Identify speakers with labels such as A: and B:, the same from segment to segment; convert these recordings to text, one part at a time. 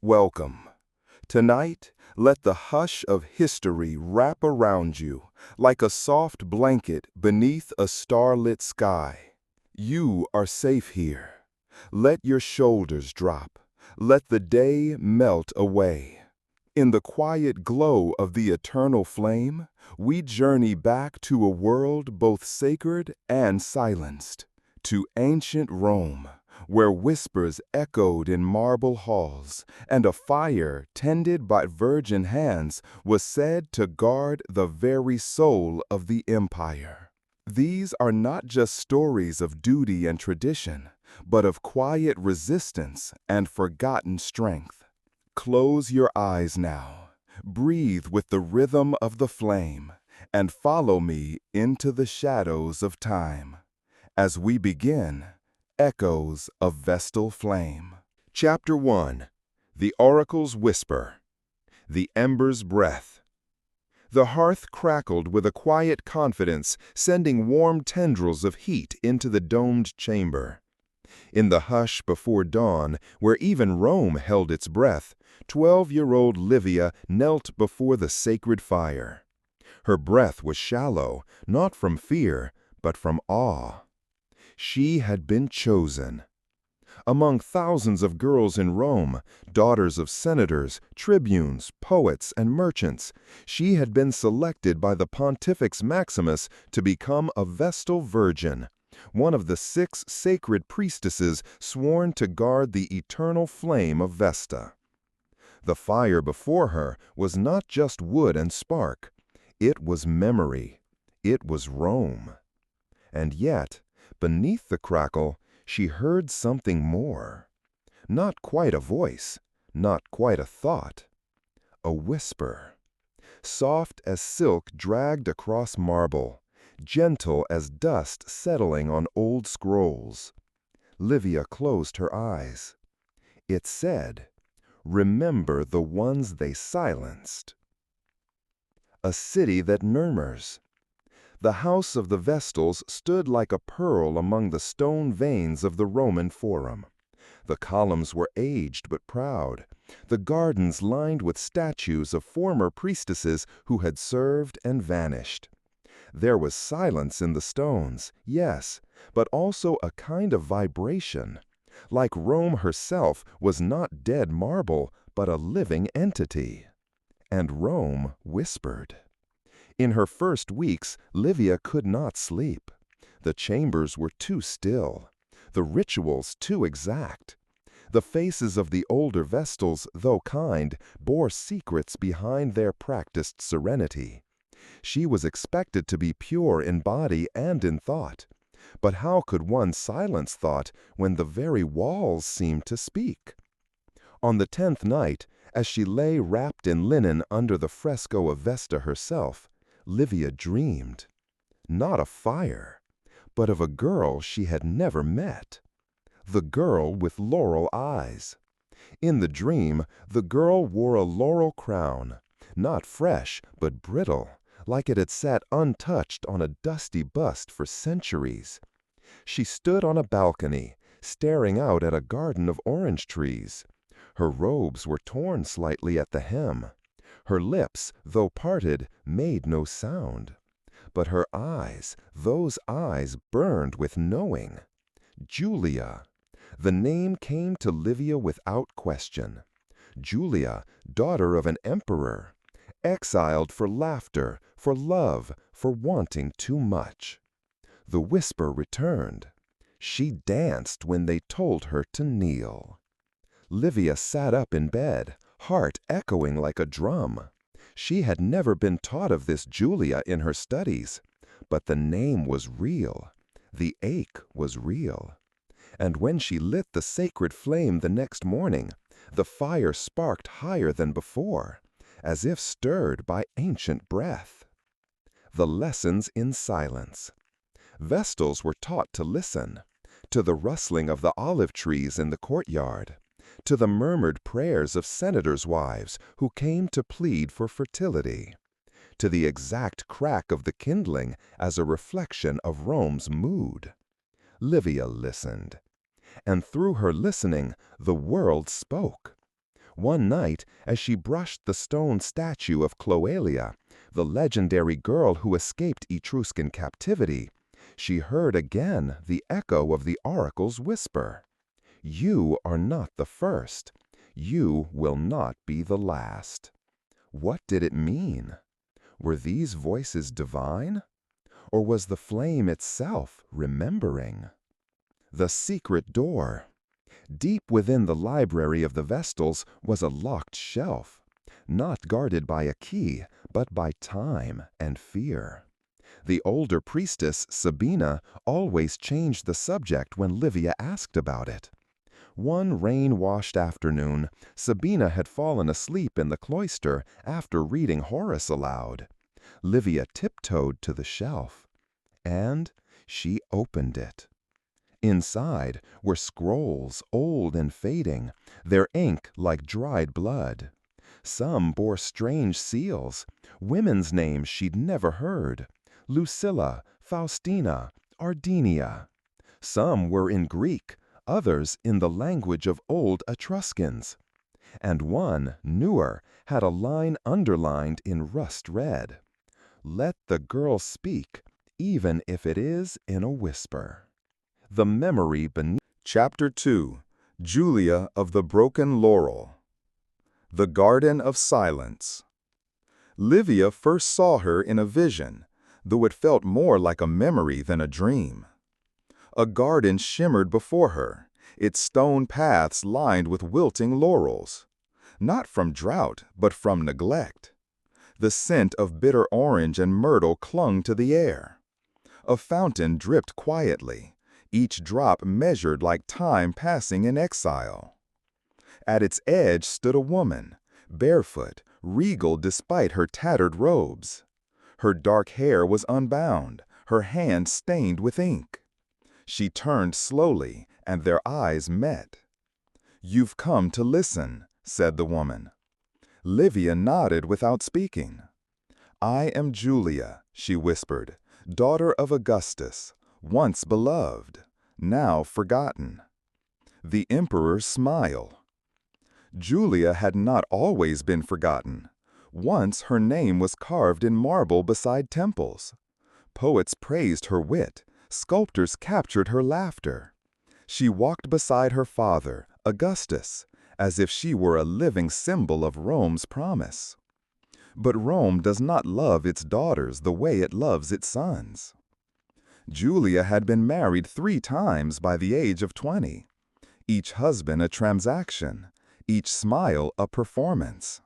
A: Welcome. Tonight, let the hush of history wrap around you like a soft blanket beneath a starlit sky. You are safe here. Let your shoulders drop. Let the day melt away. In the quiet glow of the eternal flame, we journey back to a world both sacred and silenced, to ancient Rome, where whispers echoed in marble halls, and a fire tended by virgin hands was said to guard the very soul of the empire. These are not just stories of duty and tradition, but of quiet resistance and forgotten strength. Close your eyes now, breathe with the rhythm of the flame, and follow me into the shadows of time. As we begin, Echoes of Vestal Flame. Chapter 1. The Oracle's Whisper. The Ember's Breath. The hearth crackled with a quiet confidence, sending warm tendrils of heat into the domed chamber. In the hush before dawn, where even Rome held its breath, 12-year-old Livia knelt before the sacred fire. Her breath was shallow, not from fear, but from awe. She had been chosen. Among thousands of girls in Rome, daughters of senators, tribunes, poets, and merchants, she had been selected by the Pontifex Maximus to become a Vestal virgin, one of the 6 sacred priestesses sworn to guard the eternal flame of Vesta. The fire before her was not just wood and spark. It was memory. It was Rome. And yet, beneath the crackle, she heard something more. Not quite a voice, not quite a thought. A whisper. Soft as silk dragged across marble, gentle as dust settling on old scrolls. Livia closed her eyes. It said, "Remember the ones they silenced." A city that murmurs. The house of the Vestals stood like a pearl among the stone veins of the Roman Forum. The columns were aged but proud, the gardens lined with statues of former priestesses who had served and vanished. There was silence in the stones, yes, but also a kind of vibration. Like Rome herself was not dead marble, but a living entity. And Rome whispered. In her first weeks, Livia could not sleep. The chambers were too still, the rituals too exact. The faces of the older Vestals, though kind, bore secrets behind their practiced serenity. She was expected to be pure in body and in thought. But how could one silence thought when the very walls seemed to speak? On the 10th night, as she lay wrapped in linen under the fresco of Vesta herself, Livia dreamed, not of fire, but of a girl she had never met. The girl with laurel eyes. In the dream, the girl wore a laurel crown, not fresh, but brittle, like it had sat untouched on a dusty bust for centuries. She stood on a balcony, staring out at a garden of orange trees. Her robes were torn slightly at the hem. Her lips, though parted, made no sound. But her eyes, those eyes burned with knowing. Julia. The name came to Livia without question. Julia, daughter of an emperor. Exiled for laughter, for love, for wanting too much. The whisper returned. She danced when they told her to kneel. Livia sat up in bed, heart echoing like a drum. She had never been taught of this Julia in her studies, but the name was real. The ache was real. And when she lit the sacred flame the next morning, the fire sparked higher than before, as if stirred by ancient breath. The lessons in silence. Vestals were taught to listen, to the rustling of the olive trees in the courtyard, to the murmured prayers of senators' wives who came to plead for fertility, to the exact crack of the kindling as a reflection of Rome's mood. Livia listened. And through her listening, the world spoke. One night, as she brushed the stone statue of Cloelia, the legendary girl who escaped Etruscan captivity, she heard again the echo of the oracle's whisper. You are not the first. You will not be the last. What did it mean? Were these voices divine? Or was the flame itself remembering? The secret door. Deep within the library of the Vestals was a locked shelf, not guarded by a key, but by time and fear. The older priestess, Sabina, always changed the subject when Livia asked about it. One rain-washed afternoon, Sabina had fallen asleep in the cloister after reading Horace aloud. Livia tiptoed to the shelf, and she opened it. Inside were scrolls, old and fading, their ink like dried blood. Some bore strange seals, women's names she'd never heard: Lucilla, Faustina, Ardinia. Some were in Greek, others in the language of old Etruscans. And one, newer, had a line underlined in rust red. Let the girl speak, even if it is in a whisper. The memory beneath. Chapter 2. Julia of the Broken Laurel. The Garden of Silence. Livia first saw her in a vision, though it felt more like a memory than a dream. A garden shimmered before her, its stone paths lined with wilting laurels, not from drought, but from neglect. The scent of bitter orange and myrtle clung to the air. A fountain dripped quietly, each drop measured like time passing in exile. At its edge stood a woman, barefoot, regal despite her tattered robes. Her dark hair was unbound, her hands stained with ink. She turned slowly, and their eyes met. "You've come to listen," said the woman. Livia nodded without speaking. "I am Julia," she whispered, "daughter of Augustus, once beloved, now forgotten." The emperor's smile. Julia had not always been forgotten. Once her name was carved in marble beside temples. Poets praised her wit, sculptors captured her laughter. She walked beside her father, Augustus, as if she were a living symbol of Rome's promise. But Rome does not love its daughters the way it loves its sons. Julia had been married 3 times by the age of 20, each husband a transaction, each smile a performance.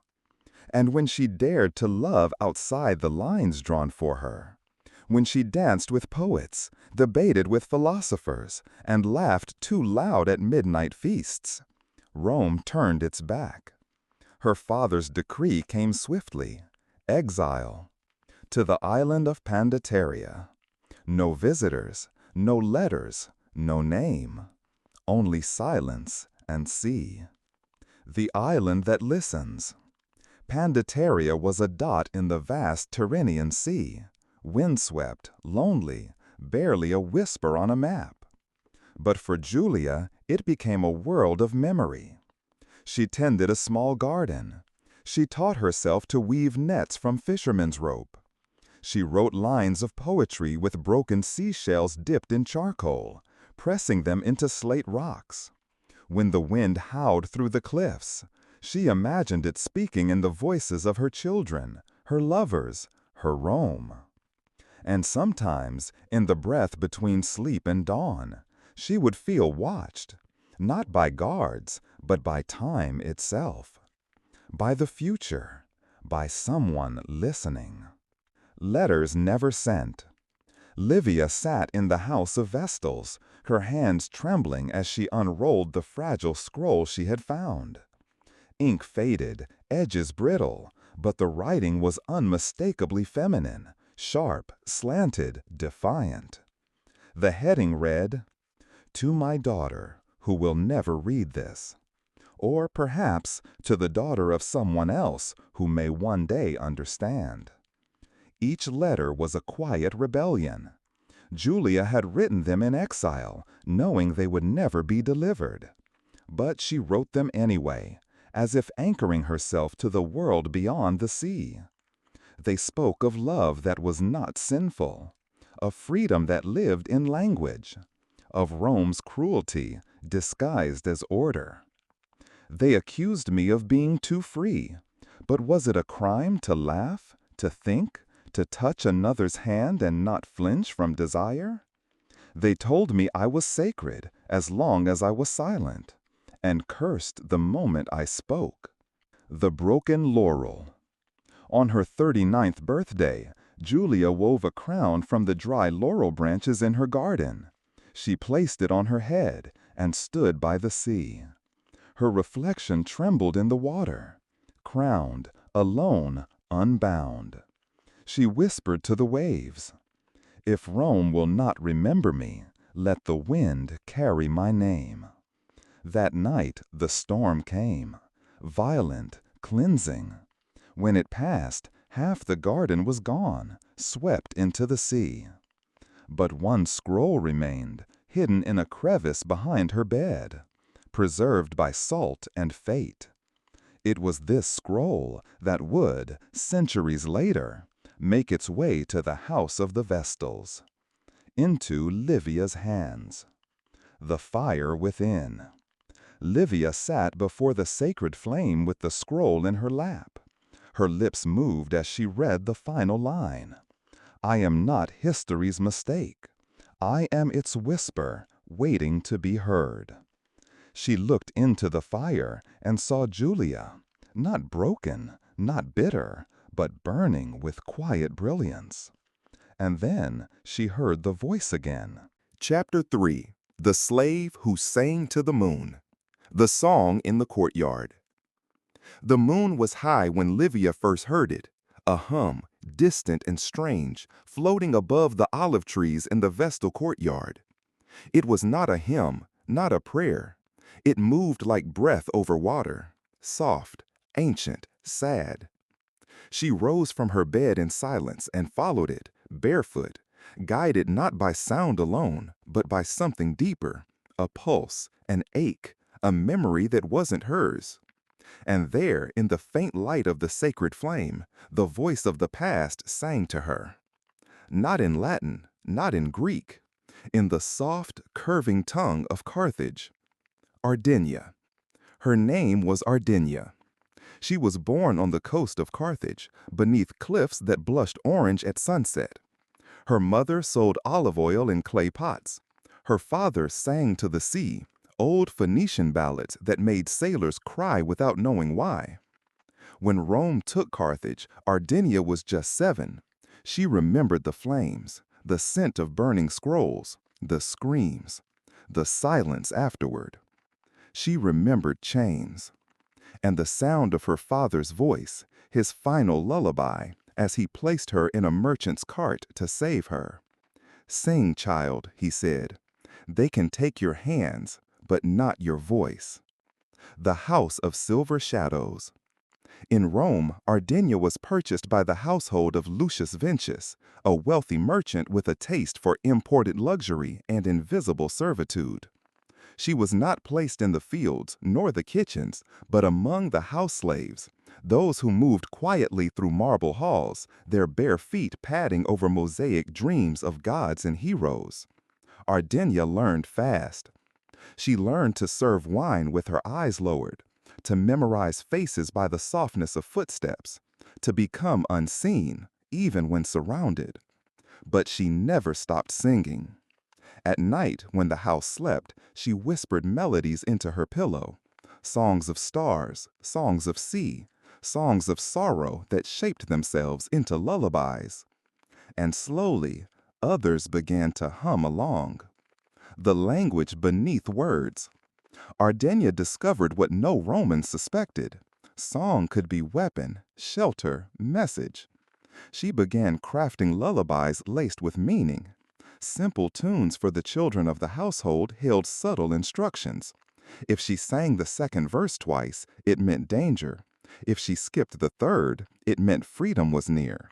A: And when she dared to love outside the lines drawn for her, when she danced with poets, debated with philosophers, and laughed too loud at midnight feasts, Rome turned its back. Her father's decree came swiftly: exile. To the island of Pandataria. No visitors, no letters, no name. Only silence and sea. The island that listens. Pandataria was a dot in the vast Tyrrhenian Sea, windswept, lonely, barely a whisper on a map. But for Julia, it became a world of memory. She tended a small garden. She taught herself to weave nets from fishermen's rope. She wrote lines of poetry with broken seashells dipped in charcoal, pressing them into slate rocks. When the wind howled through the cliffs, she imagined it speaking in the voices of her children, her lovers, her Rome. And sometimes, in the breath between sleep and dawn, she would feel watched, not by guards, but by time itself, by the future, by someone listening. Letters never sent. Livia sat in the house of Vestals, her hands trembling as she unrolled the fragile scroll she had found. Ink faded, edges brittle, but the writing was unmistakably feminine, sharp, slanted, defiant. The heading read, "To my daughter, who will never read this," or perhaps to the daughter of someone else who may one day understand. Each letter was a quiet rebellion. Julia had written them in exile, knowing they would never be delivered. But she wrote them anyway,
B: as if anchoring herself to the world beyond the sea. They spoke of love that was not sinful, of freedom that lived in language, of Rome's cruelty disguised as order. They accused me of being too free, but was it a crime to laugh, to think, to touch another's hand and not flinch from desire? They told me I was sacred as long as I was silent, and cursed the moment I spoke. The broken laurel. On her 39th birthday, Julia wove a crown from the dry laurel branches in her garden. She placed it on her head and stood by the sea. Her reflection trembled in the water, crowned, alone, unbound. She whispered to the waves, "If Rome will not remember me, let the wind carry my name." That night the storm came, violent, cleansing. When it passed, half the garden was gone, swept into the sea. But one scroll remained, hidden in a crevice behind her bed, preserved by salt and fate. It was this scroll that would, centuries later, make its way to the house of the Vestals, into Livia's hands. The fire within. Livia sat before the sacred flame with the scroll in her lap. Her lips moved as she read the final line. "I am not history's mistake. I am its whisper, waiting to be heard." She looked into the fire and saw Julia, not broken, not bitter, but burning with quiet brilliance. And then she heard the voice again.
A: Chapter 3. The Slave Who Sang to the Moon. The Song in the Courtyard. The moon was high when Livia first heard it, a hum, distant and strange, floating above the olive trees in the Vestal courtyard. It was not a hymn, not a prayer. It moved like breath over water, soft, ancient, sad. She rose from her bed in silence and followed it, barefoot, guided not by sound alone, but by something deeper, a pulse, an ache, a memory that wasn't hers. And there, in the faint light of the sacred flame, the voice of the past sang to her. Not in Latin, not in Greek, in the soft, curving tongue of Carthage. Ardinia. Her name was Ardinia. She was born on the coast of Carthage, beneath cliffs that blushed orange at sunset. Her mother sold olive oil in clay pots. Her father sang to the sea, old Phoenician ballads that made sailors cry without knowing why. When Rome took Carthage, Ardinia was just 7. She remembered the flames, the scent of burning scrolls, the screams, the silence afterward. She remembered chains, and the sound of her father's voice, his final lullaby, as he placed her in a merchant's cart to save her. "Sing, child," he said. "They can take your hands, but not your voice." The House of Silver Shadows. In Rome, Ardinia was purchased by the household of Lucius Vincius, a wealthy merchant with a taste for imported luxury and invisible servitude. She was not placed in the fields nor the kitchens, but among the house slaves, those who moved quietly through marble halls, their bare feet padding over mosaic dreams of gods and heroes. Ardinia learned fast. She learned to serve wine with her eyes lowered, to memorize faces by the softness of footsteps, to become unseen, even when surrounded. But she never stopped singing. At night, when the house slept, she whispered melodies into her pillow, songs of stars, songs of sea, songs of sorrow that shaped themselves into lullabies. And slowly, others began to hum along. The language beneath words. Ardinia discovered what no Roman suspected. Song could be weapon, shelter, message. She began crafting lullabies laced with meaning. Simple tunes for the children of the household held subtle instructions. If she sang the second verse twice, it meant danger. If she skipped the third, it meant freedom was near.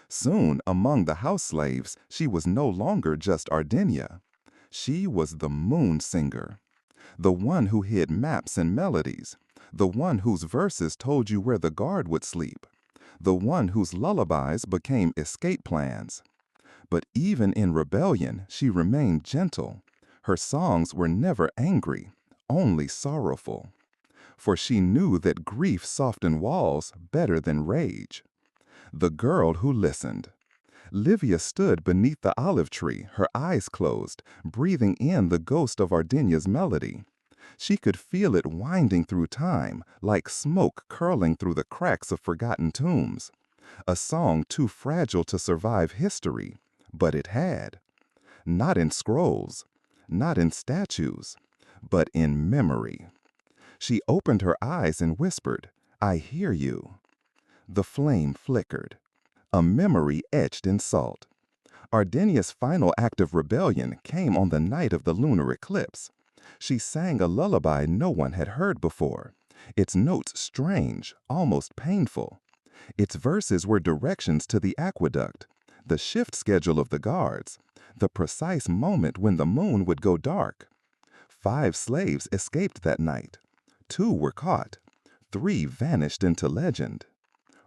A: Soon, among the house slaves, she was no longer just Ardinia. She was the moon singer, the one who hid maps and melodies,
B: the one whose verses told you where the guard would sleep, the one whose lullabies became escape plans. But even in rebellion, she remained gentle. Her songs were never angry, only sorrowful. For she knew that grief softened walls better than rage. The girl who listened. Livia stood beneath the olive tree, her eyes closed, breathing in the ghost of Ardenia's melody. She could feel it winding through time, like smoke curling through the cracks of forgotten tombs. A song too fragile to survive history, but it had. Not in scrolls, not in statues, but in memory. She opened her eyes and whispered, "I hear you." The flame flickered. A memory etched in salt. Ardenia's final act of rebellion came on the night of the lunar eclipse. She sang a lullaby no one had heard before, its notes strange, almost painful. Its verses were directions to the aqueduct, the shift schedule of the guards, the precise moment when the moon would go dark. 5 slaves escaped that night. 2 were caught. 3 vanished into legend.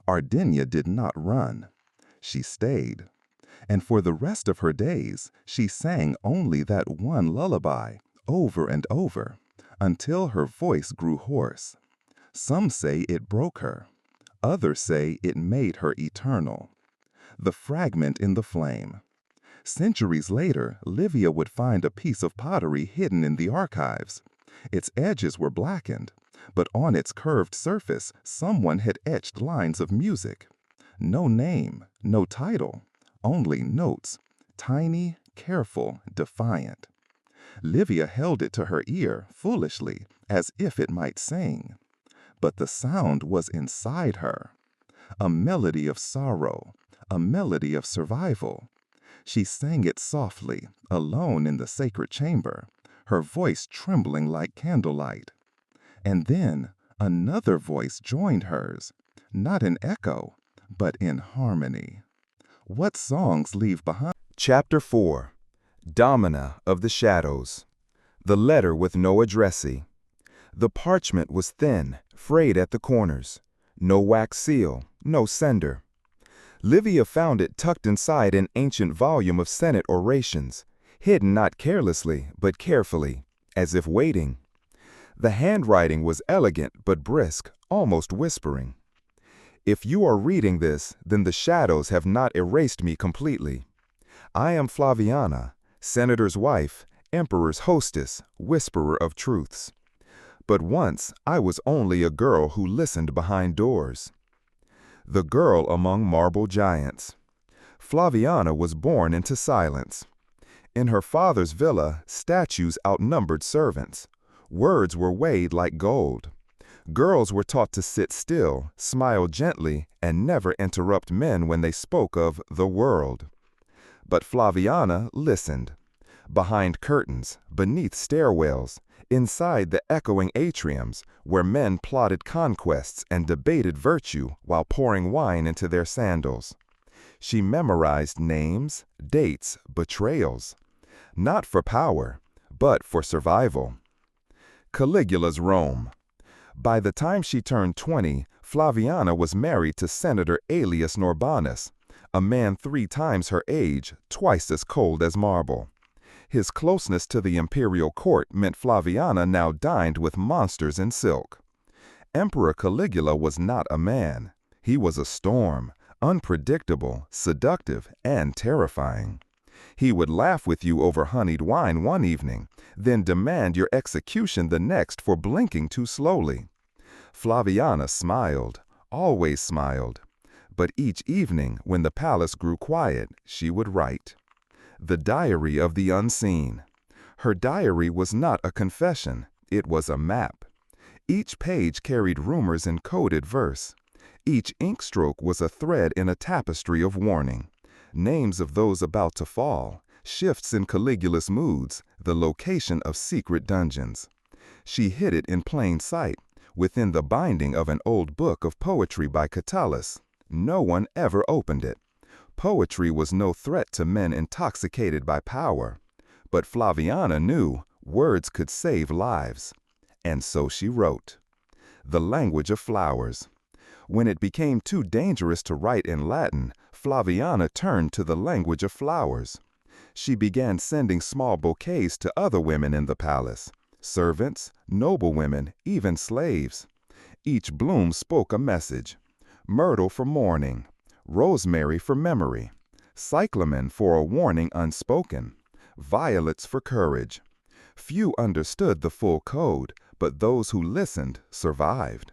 B: Ardenia did not run. She stayed. And for the rest of her days, she sang only that one lullaby, over and over, until her voice grew hoarse. Some say it broke her. Others say it made her eternal. The fragment in the flame. Centuries later, Livia would find a piece of pottery hidden in the archives. Its edges were blackened, but on its curved surface, someone had etched lines of music. No name, no title, only notes, tiny, careful, defiant. Livia held it to her ear, foolishly, as if it might sing. But the sound was inside her. A melody of sorrow, a melody of survival. She sang it softly, alone in the sacred chamber, her voice trembling like candlelight. And then another voice joined hers, not in echo, but in harmony. What songs leave behind?
A: Chapter 4. Domina of the Shadows. The letter with no addressee. The parchment was thin, frayed at the corners. No wax seal, no sender. Livia found it tucked inside an ancient volume of Senate orations, hidden not carelessly, but carefully, as if waiting. The handwriting was elegant but brisk, almost whispering. If you are reading this, then the shadows have not erased me completely. I am Flaviana, senator's wife, emperor's hostess, whisperer of truths. But once I was only a girl who listened behind doors. The girl among marble giants. Flaviana was born into silence. In her father's villa, statues outnumbered servants. Words were weighed like gold. Girls were taught to sit still, smile gently, and never interrupt men when they spoke of the world. But Flaviana listened. Behind curtains, beneath stairwells, inside the echoing atriums, where men plotted conquests and debated virtue while pouring wine into their sandals. She memorized names, dates, betrayals. Not for power, but for survival. Caligula's Rome. By the time she turned 20, Flaviana was married to Senator Aelius Norbanus, a man 3 times her age, twice as cold as marble. His closeness to the imperial court meant Flaviana now dined with monsters in silk. Emperor Caligula was not a man. He was a storm, unpredictable, seductive, and terrifying. He would laugh with you over honeyed wine one evening, then demand your execution the next for blinking too slowly. Flaviana smiled, always smiled. But each evening, when the palace grew quiet, she would write. The Diary of the Unseen. Her diary was not a confession, it was a map. Each page carried rumors in coded verse. Each ink stroke was a thread in a tapestry of warning. Names of those about to fall, shifts in Caligula's moods, the location of secret dungeons. She hid it in plain sight, within the binding of an old book of poetry by Catullus. No one ever opened it. Poetry was no threat to men intoxicated by power. But Flaviana knew words could save lives. And so she wrote.
B: the language of flowers. When it became too dangerous to write in Latin, Flaviana turned to the language of flowers. She began sending small bouquets to other women in the palace, servants, noblewomen, even slaves. Each bloom spoke a message: myrtle for mourning, rosemary for memory, cyclamen for a warning unspoken, violets for courage. Few understood the full code, but those who listened survived.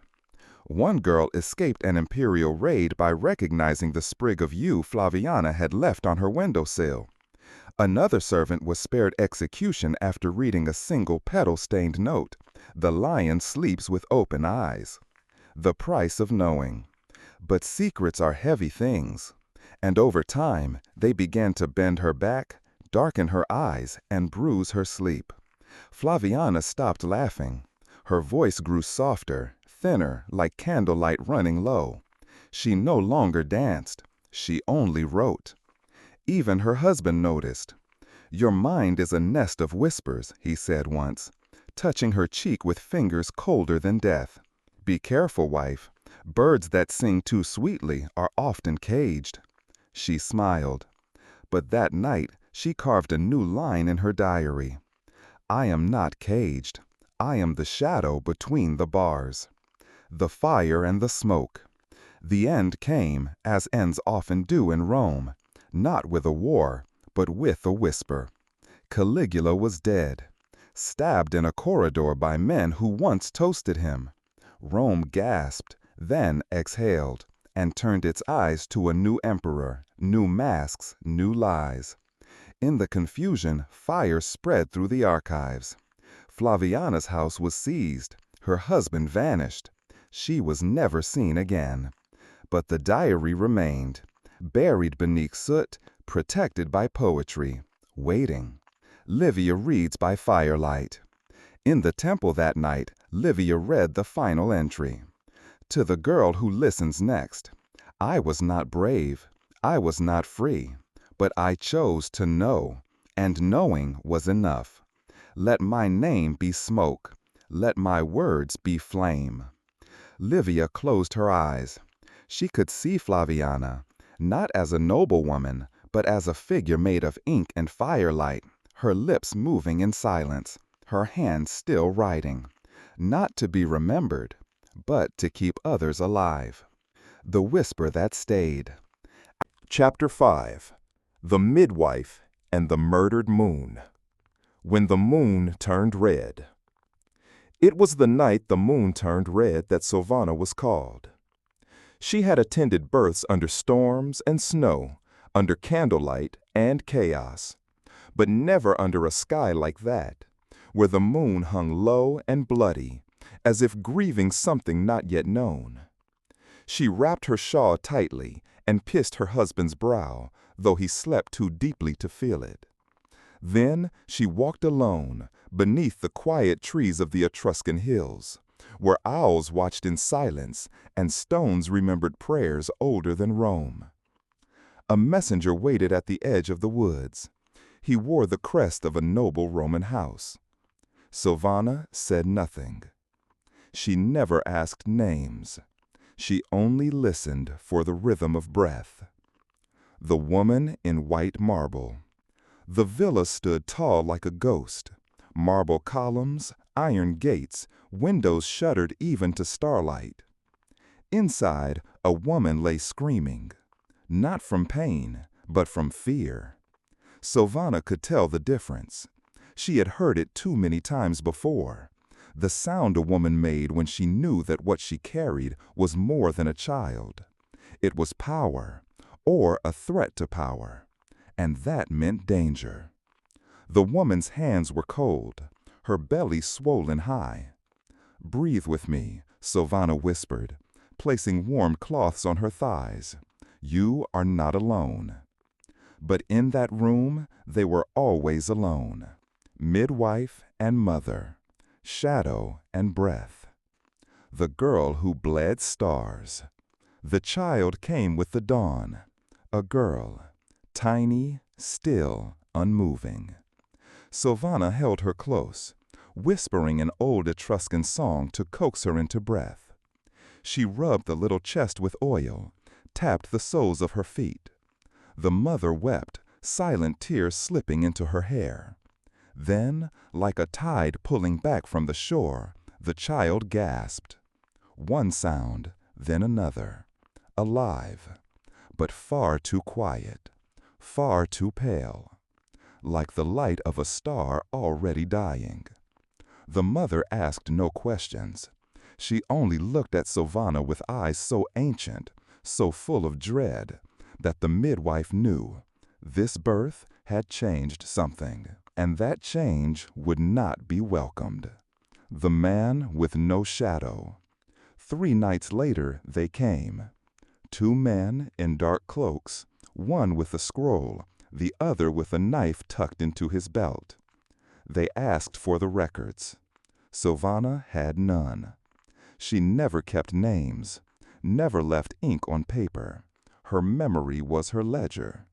B: One girl escaped an imperial raid by recognizing the sprig of yew Flaviana had left on her windowsill. Another servant was spared execution after reading a single petal-stained note: "The lion sleeps with open eyes." The price of knowing. But secrets are heavy things, and over time they began to bend her back, darken her eyes, and bruise her sleep. Flaviana stopped laughing. Her voice grew softer, thinner, like candlelight running low. She no longer danced. She only wrote. Even her husband noticed. "Your mind is a nest of whispers," he said once, touching her cheek with fingers colder than death. "Be careful, wife. Birds that sing too sweetly are often caged." She smiled. But that night she carved a new line in her diary: "I am not caged. I am the shadow between the bars." The fire and the smoke. The end came, as ends often do in Rome, not with a war, but with a whisper. Caligula was dead, stabbed in a corridor by men who once toasted him. Rome gasped, then exhaled, and turned its eyes to a new emperor, new masks, new lies. In the confusion, fire spread through the archives. Flaviana's house was seized. Her husband vanished. She was never seen again. But the diary remained, buried beneath soot, protected by poetry, waiting. Livia reads by firelight. In the temple that night, Livia read the final entry. To the girl who listens next: "I was not brave. I was not free. But I chose to know, and knowing was enough. Let my name be smoke. Let my words be flame." Livia closed her eyes. She could see Flaviana, not as a noblewoman, but as a figure made of ink and firelight, her lips moving in silence, her hands still writing, not to be remembered, but to keep others alive. The whisper that stayed.
A: Chapter 5. The Midwife and the Murdered Moon. When the moon turned red. It was the night the moon turned red that Silvana was called. She had attended births under storms and snow, under candlelight and chaos, but never under a sky like that, where the moon hung low and bloody, as if grieving something not yet known. She wrapped her shawl tightly and kissed her husband's brow, though he slept too deeply to feel it. Then she walked alone beneath the quiet trees of the Etruscan hills, where owls watched in silence and stones remembered prayers older than Rome. A messenger waited at the edge of the woods. He wore the crest of a noble Roman house. Silvana said nothing. She never asked names. She only listened for the rhythm of breath. The woman in white marble. The villa stood tall like a ghost. Marble columns, iron gates, windows shuttered even to starlight. Inside, a woman lay screaming, not from pain, but from fear. Silvana could tell the difference. She had heard it too many times before. The sound a woman made when she knew that what she carried was more than a child. It was power, or a threat to power, and that meant danger. The woman's hands were cold, her belly swollen high. "Breathe with me," Silvana whispered, placing warm cloths on her thighs. "You are not alone." But in that room, they were always alone. Midwife and mother, shadow and breath. The girl who bled stars. The child came with the dawn. A girl, tiny, still, unmoving. Silvana held her close.
B: whispering an old Etruscan song to coax her into breath. She rubbed the little chest with oil, tapped the soles of her feet. The mother wept, silent tears slipping into her hair. Then, like a tide pulling back from the shore, the child gasped. One sound, then another. Alive, but far too quiet, far too pale, like the light of a star already dying. The mother asked no questions. She only looked at Silvana with eyes so ancient, so full of dread, that the midwife knew this birth had changed something, and that change would not be welcomed. The man with no shadow. 3 nights later they came. 2 men in dark cloaks, one with a scroll, the other with a knife tucked into his belt. They asked for the records. Silvana had none. She never kept names, never left ink on paper. Her memory was her ledger.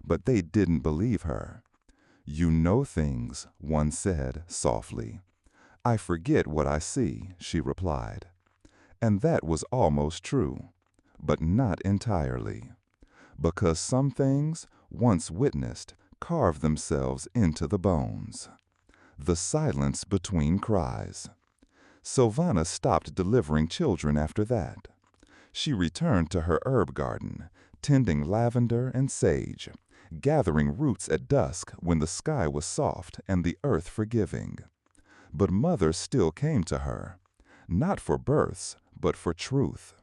B: But they didn't believe her. "You know things," one said softly. "I forget what I see," she replied. And that was almost true, but not entirely, because some things, once witnessed, carve themselves into the bones. The silence between cries. Silvana stopped delivering children after that. She returned to her herb garden, tending lavender and sage, gathering roots at dusk when the sky was soft and the earth forgiving. But mothers still came to her, not for births, but for truth.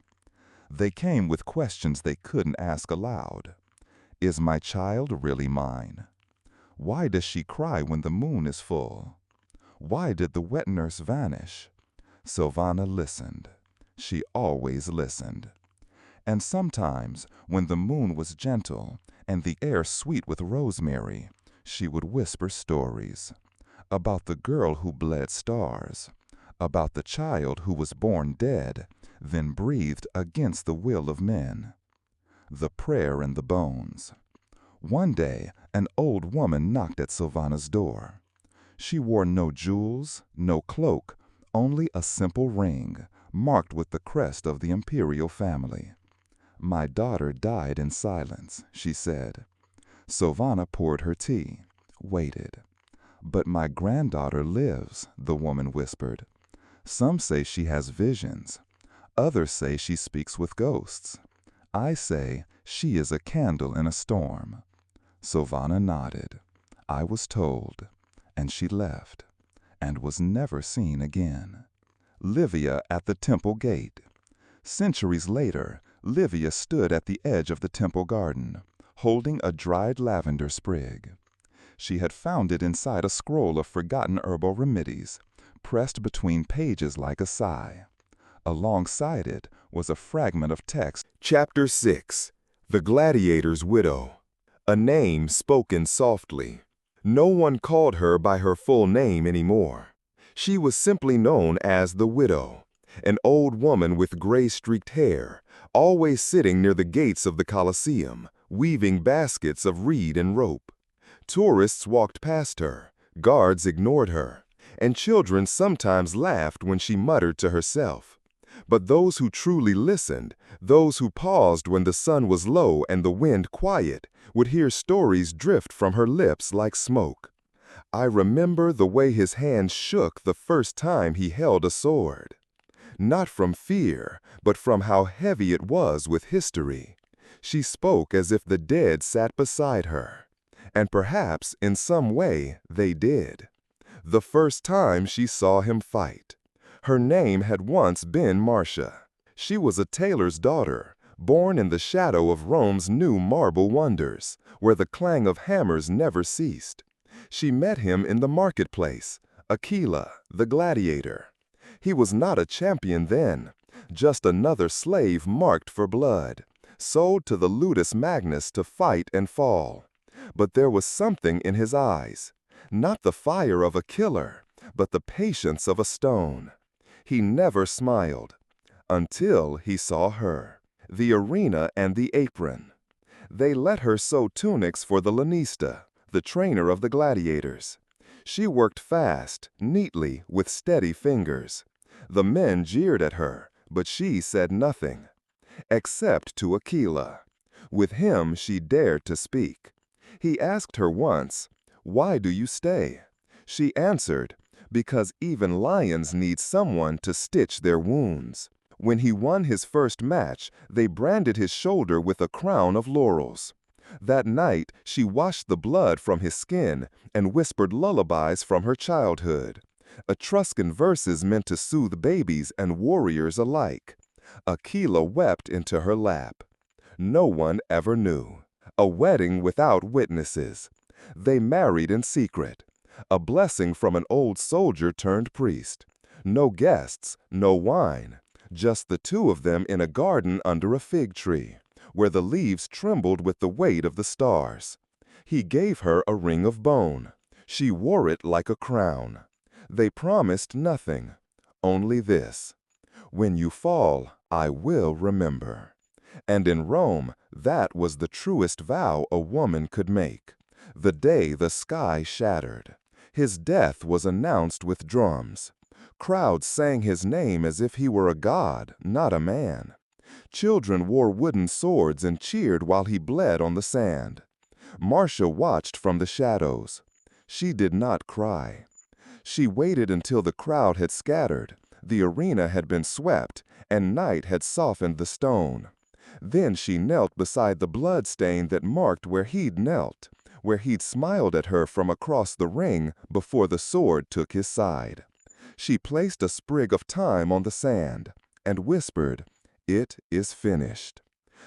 B: They came with questions they couldn't ask aloud. Is my child really mine? Why does she cry when the moon is full? Why did the wet nurse vanish? Silvana listened. She always listened. And sometimes, when the moon was gentle and the air sweet with rosemary, she would whisper stories about the girl who bled stars, about the child who was born dead, then breathed against the will of men. The prayer in the bones. One day, an old woman knocked at Silvana's door. She wore no jewels, no cloak, only a simple ring, marked with the crest of the imperial family. "My daughter died in silence," she said. Silvana poured her tea, waited. "But my granddaughter lives," the woman whispered. "Some say she has visions. Others say she speaks with ghosts. I say she is a candle in a storm." Silvana nodded. "I was told," and she left, and was never seen again. Livia at the temple gate. Centuries later, Livia stood at the edge of the temple garden, holding a dried lavender sprig. She had found it inside a scroll of forgotten herbal remedies, pressed between pages like a sigh. Alongside it was a fragment of text.
A: Chapter 6. The Gladiator's Widow. A name spoken softly. No one called her by her full name anymore. She was simply known as the widow, an old woman with gray-streaked hair, always sitting near the gates of the Colosseum, weaving baskets of reed and rope. Tourists walked past her, guards ignored her, and children sometimes laughed when she muttered to herself. But those who truly listened, those who paused when the sun was low and the wind quiet, would hear stories drift from her lips like smoke. "I remember the way his hand shook the first time he held a sword." Not from fear, but from how heavy it was with history. She spoke as if the dead sat beside her. And perhaps, in some way, they did. The first time she saw him fight. Her name had once been Marcia. She was a tailor's daughter, born in the shadow of Rome's new marble wonders, where the clang of hammers never ceased. She met him in the marketplace, Aquila, the gladiator. He was not a champion then, just another slave marked for blood, sold to the Ludus Magnus to fight and fall. But there was something in his eyes, not the fire of a killer, but the patience of a stone. He never smiled, until he saw her, the arena and the apron. They let her sew tunics for the lanista, the trainer of the gladiators. She worked fast, neatly, with steady fingers. The men jeered at her, but she said nothing. Except to Aquila. With him she dared to speak. He asked her once, "Why do you stay?" She answered, "Because even lions need someone to stitch their wounds." When he won his first match, they branded his shoulder with a crown of laurels. That night, she washed the blood from his skin and whispered lullabies from her childhood. Etruscan verses meant to soothe babies and warriors alike. Aquila wept into her lap. No one ever knew. A wedding without witnesses. They married in secret. A blessing from an old soldier turned priest. No guests, no wine. Just the two of them in a garden under a fig tree, where the leaves trembled with the weight of the stars. He gave her a ring of bone. She wore it like a crown. They promised nothing, only this: "When you fall, I will remember." And in Rome, that was the truest vow a woman could make. The day the sky shattered. His death was announced with drums. Crowds sang his name as if he were a god, not a man. Children wore wooden swords and cheered while he bled on the sand. Marcia watched from the shadows. She did not cry. She waited until the crowd had scattered, the arena had been swept, and night had softened the stone. Then she knelt beside the blood stain that marked where he'd knelt, where he'd smiled at her from across the ring before the sword took his side. She placed a sprig of thyme on the sand and whispered, "It is finished."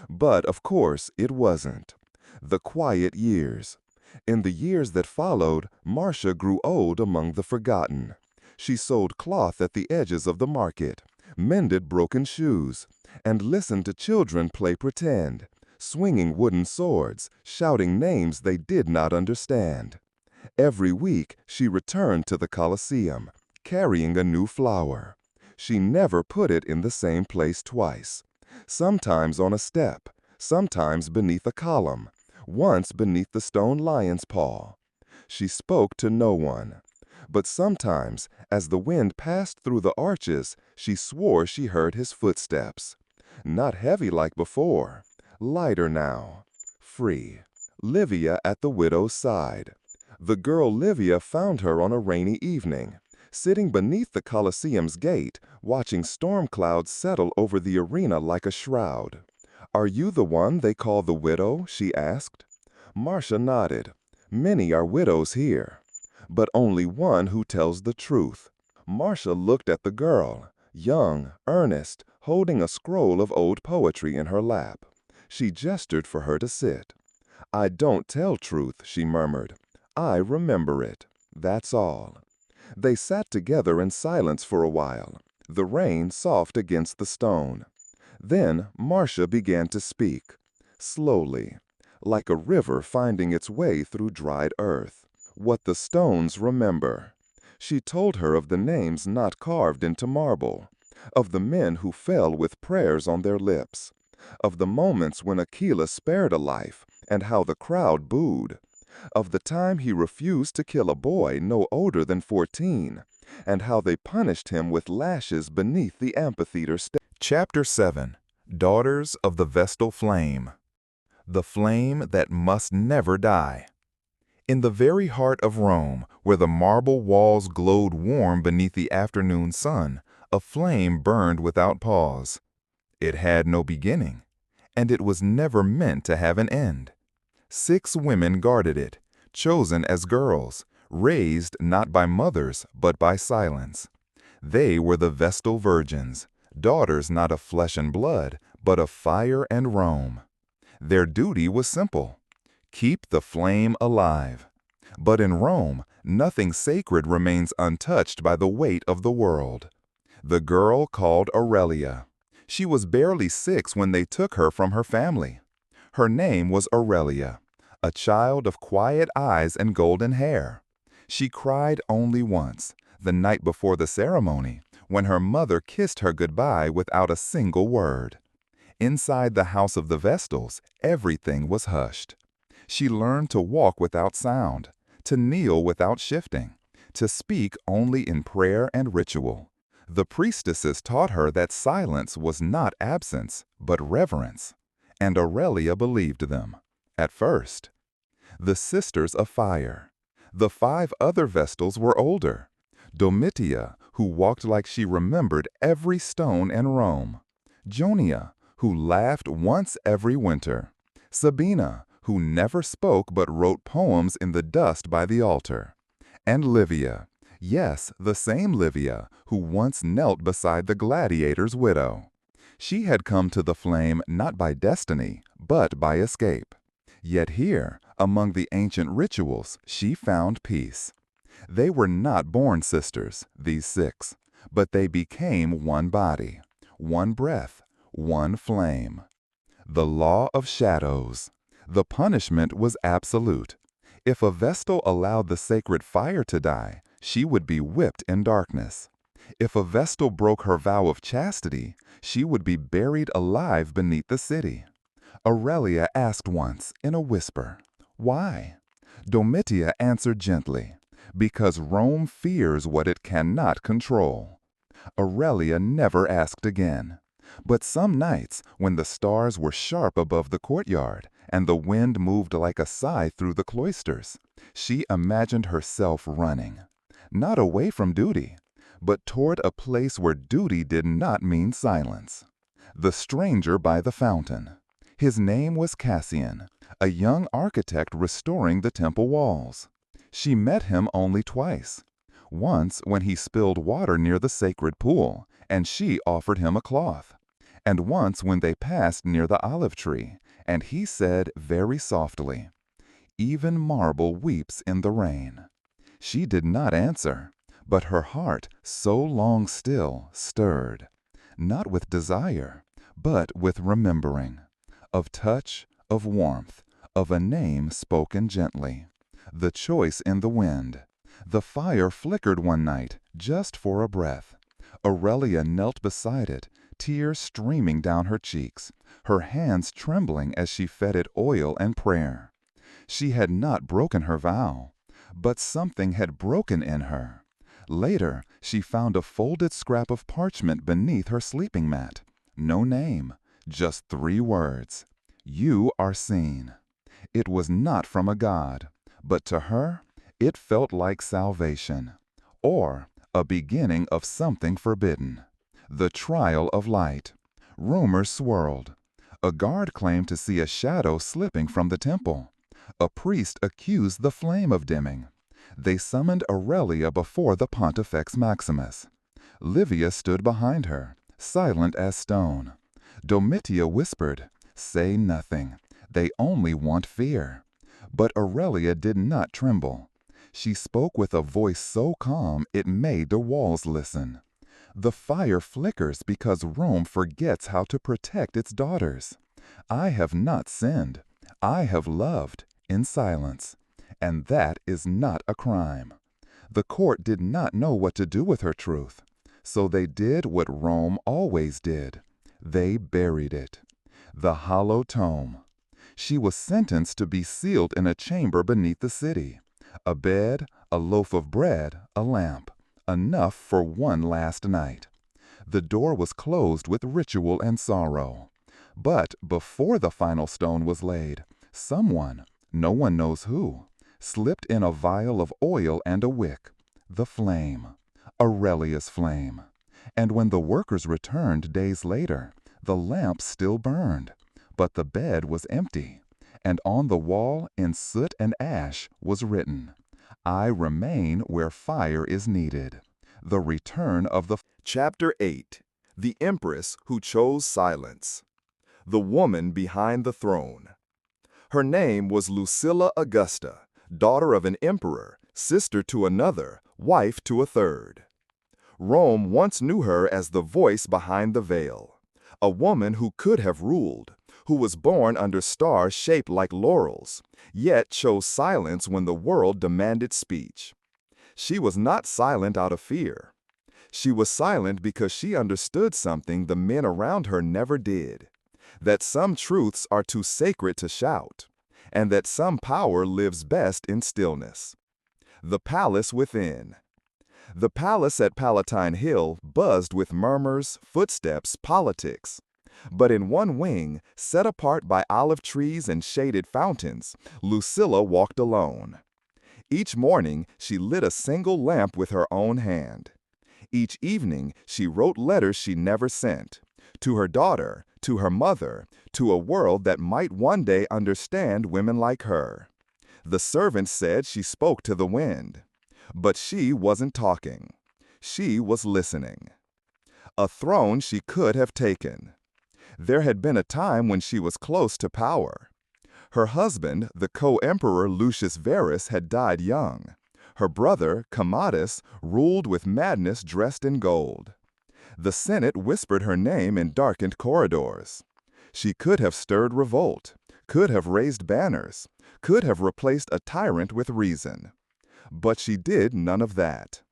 A: But, of course, it wasn't. The quiet years. In the years that followed, Marcia grew old among the forgotten. She sold cloth at the edges of the market, mended broken shoes, and listened to children play pretend, swinging wooden swords, shouting names they did not understand. Every week, she returned to the Colosseum, carrying a new flower. She never put it in the same place twice. Sometimes on a step, sometimes beneath a column, once beneath the stone lion's paw. She spoke to no one. But sometimes, as the wind passed through the arches, she swore she heard his footsteps. Not heavy like before, lighter now, free. Livia at the widow's side. The girl Livia found her on a rainy evening, sitting beneath the Colosseum's gate, watching storm clouds settle over the arena like a shroud. "Are you the one they call the widow?" she asked. Marcia nodded. "Many are widows here, but only one who tells the truth." Marcia looked at the girl, young, earnest, holding a scroll of old poetry in her lap. She gestured for her to sit. "I don't tell truth," she murmured. "I remember it. That's all." They sat together in silence for a while, the rain soft against the stone. Then Marcia began to speak, slowly, like a river finding its way through dried earth. What the stones remember. She told her of the names not carved into marble, of the men who fell with prayers on their lips, of the moments when Aquila spared a life and how the crowd booed, of the time he refused to kill a boy no older than 14, and how they punished him with lashes beneath the amphitheater stage.
B: Chapter 7. Daughters of the Vestal Flame. The flame that must never die. In the very heart of Rome, where the marble walls glowed warm beneath the afternoon sun, a flame burned without pause. It had no beginning, and it was never meant to have an end. 6 women guarded it, chosen as girls, raised not by mothers, but by silence. They were the Vestal virgins, daughters not of flesh and blood, but of fire and Rome. Their duty was simple: keep the flame alive. But in Rome, nothing sacred remains untouched by the weight of the world. The girl called Aurelia. She was barely 6 when they took her from her family. Her name was Aurelia, a child of quiet eyes and golden hair. She cried only once, the night before the ceremony, when her mother kissed her goodbye without a single word. Inside the house of the Vestals, everything was hushed. She learned to walk without sound, to kneel without shifting, to speak only in prayer and ritual. The priestesses taught her that silence was not absence, but reverence, and Aurelia believed them, at first. The Sisters of Fire. The 5 other Vestals were older. Domitia, who walked like she remembered every stone in Rome. Jonia, who laughed once every winter. Sabina, who never spoke but wrote poems in the dust by the altar. And Livia, yes, the same Livia, who once knelt beside the gladiator's widow. She had come to the flame not by destiny, but by escape. Yet here, among the ancient rituals, she found peace. They were not born sisters, these 6, but they became one body, one breath, one flame. The law of shadows. The punishment was absolute. If a Vestal allowed the sacred fire to die, she would be whipped in darkness. If a Vestal broke her vow of chastity, she would be buried alive beneath the city. Aurelia asked once, in a whisper, "Why?" Domitia answered gently, "Because Rome fears what it cannot control." Aurelia never asked again. But some nights, when the stars were sharp above the courtyard, and the wind moved like a sigh through the cloisters, she imagined herself running, not away from duty, but toward a place where duty did not mean silence. The stranger by the fountain. His name was Cassian, a young architect restoring the temple walls. She met him only twice. Once when he spilled water near the sacred pool, and she offered him a cloth. And once when they passed near the olive tree, and he said very softly, "Even marble weeps in the rain." She did not answer, but her heart, so long still, stirred, not with desire, but with remembering, of touch, of warmth, of a name spoken gently, the choice in the wind. The fire flickered one night, just for a breath. Aurelia knelt beside it, tears streaming down her cheeks, her hands trembling as she fed it oil and prayer. She had not broken her vow, but something had broken in her. Later, she found a folded scrap of parchment beneath her sleeping mat. No name, just 3 words. "You are seen." It was not from a god, but to her, it felt like salvation, or a beginning of something forbidden. The trial of light. Rumors swirled. A guard claimed to see a shadow slipping from the temple. A priest accused the flame of dimming. They summoned Aurelia before the Pontifex Maximus. Livia stood behind her, silent as stone. Domitia whispered, "Say nothing. They only want fear." But Aurelia did not tremble. She spoke with a voice so calm it made the walls listen. "The fire flickers because Rome forgets how to protect its daughters. I have not sinned. I have loved, in silence. And that is not a crime." The court did not know what to do with her truth. So they did what Rome always did. They buried it. The hollow tome. She was sentenced to be sealed in a chamber beneath the city. A bed, a loaf of bread, a lamp. Enough for one last night. The door was closed with ritual and sorrow. But before the final stone was laid, someone, no one knows who, slipped in a vial of oil and a wick. The flame. Aurelia's flame. And when the workers returned days later, the lamp still burned, but the bed was empty. And on the wall, in soot and ash, was written, "I remain where fire is needed." The return of the...
A: Chapter 8. The Empress Who Chose Silence. The Woman Behind the Throne. Her name was Lucilla Augusta, daughter of an emperor, sister to another, wife to a third. Rome once knew her as the voice behind the veil, a woman who could have ruled, who was born under stars shaped like laurels, yet chose silence when the world demanded speech. She was not silent out of fear. She was silent because she understood something the men around her never did, that some truths are too sacred to shout, and that some power lives best in stillness. The palace within.
B: The palace at Palatine Hill buzzed with murmurs, footsteps, politics. But in one wing, set apart by olive trees and shaded fountains, Lucilla walked alone. Each morning, she lit a single lamp with her own hand. Each evening, she wrote letters she never sent, to her daughter, to her mother, to a world that might one day understand women like her. The servants said she spoke to the wind. But she wasn't talking. She was listening. A throne she could have taken. There had been a time when she was close to power. Her husband, the co-emperor Lucius Verus, had died young. Her brother, Commodus, ruled with madness dressed in gold. The Senate whispered her name in darkened corridors. She could have stirred revolt, could have raised banners, could have replaced a tyrant with reason. But she did none of that.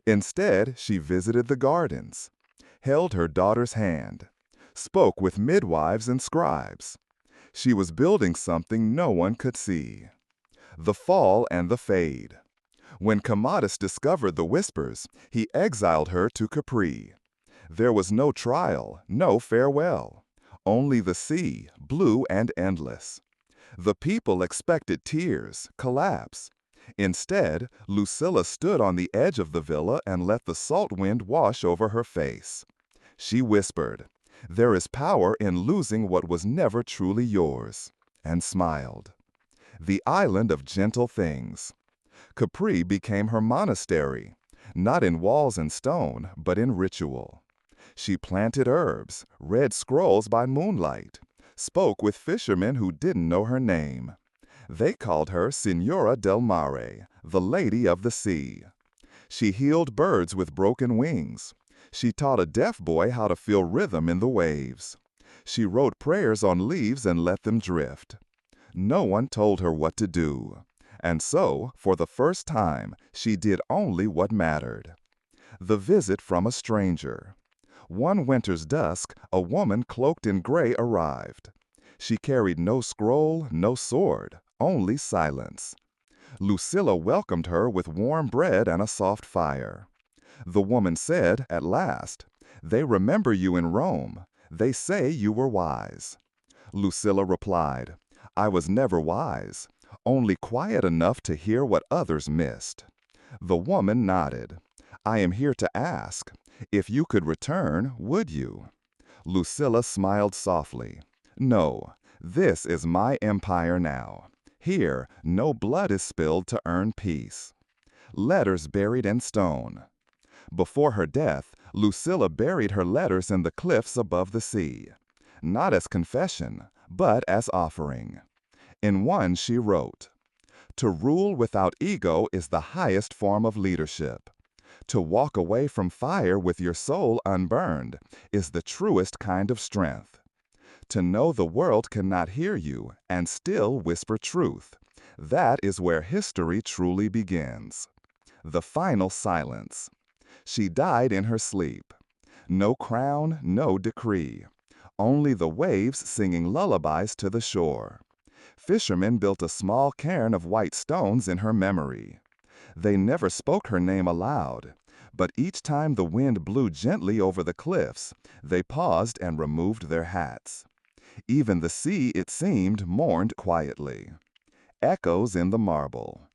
B: Instead, she visited the gardens, held her daughter's hand, spoke with midwives and scribes. She was building something no one could see. The fall and the fade. When Commodus discovered the whispers, he exiled her to Capri. There was no trial, no farewell. Only the sea, blue and endless. The people expected tears, collapse. Instead, Lucilla stood on the edge of the villa and let the salt wind wash over her face. She whispered, "There is power in losing what was never truly yours," and smiled. The island of gentle things. Capri became her monastery, not in walls and stone, but in ritual. She planted herbs, read scrolls by moonlight, spoke with fishermen who didn't know her name. They called her Signora del Mare, the Lady of the Sea. She healed birds with broken wings. She taught a deaf boy how to feel rhythm in the waves. She wrote prayers on leaves and let them drift. No one told her what to do. And so, for the first time, she did only what mattered. The visit from a stranger. One winter's dusk, a woman cloaked in gray arrived. She carried no scroll, no sword, only silence. Lucilla welcomed her with warm bread and a soft fire. The woman said, at last, "They remember you in Rome. They say you were wise." Lucilla replied, "I was never wise, only quiet enough to hear what others missed." The woman nodded. "I am here to ask, if you could return, would you?" Lucilla smiled softly. "No, this is my empire now. Here, no blood is spilled to earn peace." Letters buried in stone. Before her death, Lucilla buried her letters in the cliffs above the sea, not as confession, but as offering. In one she wrote, "To rule without ego is the highest form of leadership. To walk away from fire with your soul unburned is the truest kind of strength. To know the world cannot hear you and still whisper truth, that is where history truly begins." The final silence. She died in her sleep. No crown, no decree. Only the waves singing lullabies to the shore. Fishermen built a small cairn of white stones in her memory. They never spoke her name aloud, but each time the wind blew gently over the cliffs, they paused and removed their hats. Even the sea, it seemed, mourned quietly. Echoes in the marble.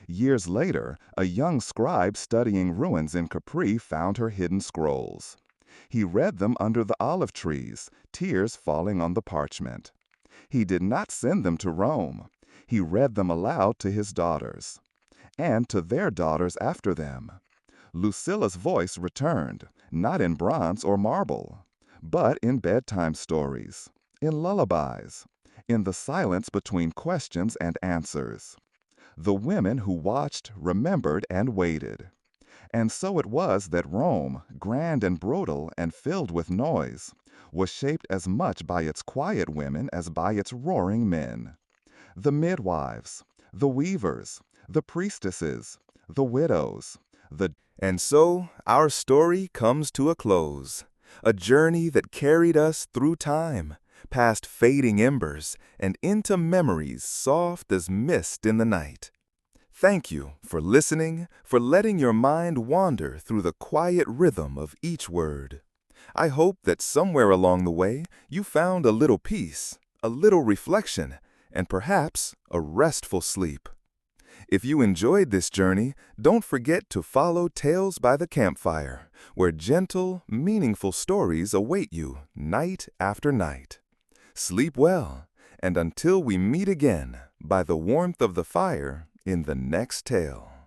B: Years later, a young scribe studying ruins in Capri found her hidden scrolls. He read them under the olive trees, tears falling on the parchment. He did not send them to Rome. He read them aloud to his daughters, and to their daughters after them. Lucilla's voice returned, not in bronze or marble, but in bedtime stories, in lullabies, in the silence between questions and answers. The women who watched, remembered, and waited. And so it was that Rome, grand and brutal and filled with noise, was shaped as much by its quiet women as by its roaring men. The midwives, the weavers, the priestesses, the widows, the...
A: And so our story comes to a close, a journey that carried us through time, past fading embers and into memories soft as mist in the night. Thank you for listening, for letting your mind wander through the quiet rhythm of each word. I hope that somewhere along the way you found a little peace, a little reflection, and perhaps a restful sleep. If you enjoyed this journey, don't forget to follow Tales by the Campfire, where gentle, meaningful stories await you night after night. Sleep well, and until we meet again, by the warmth of the fire in the next tale.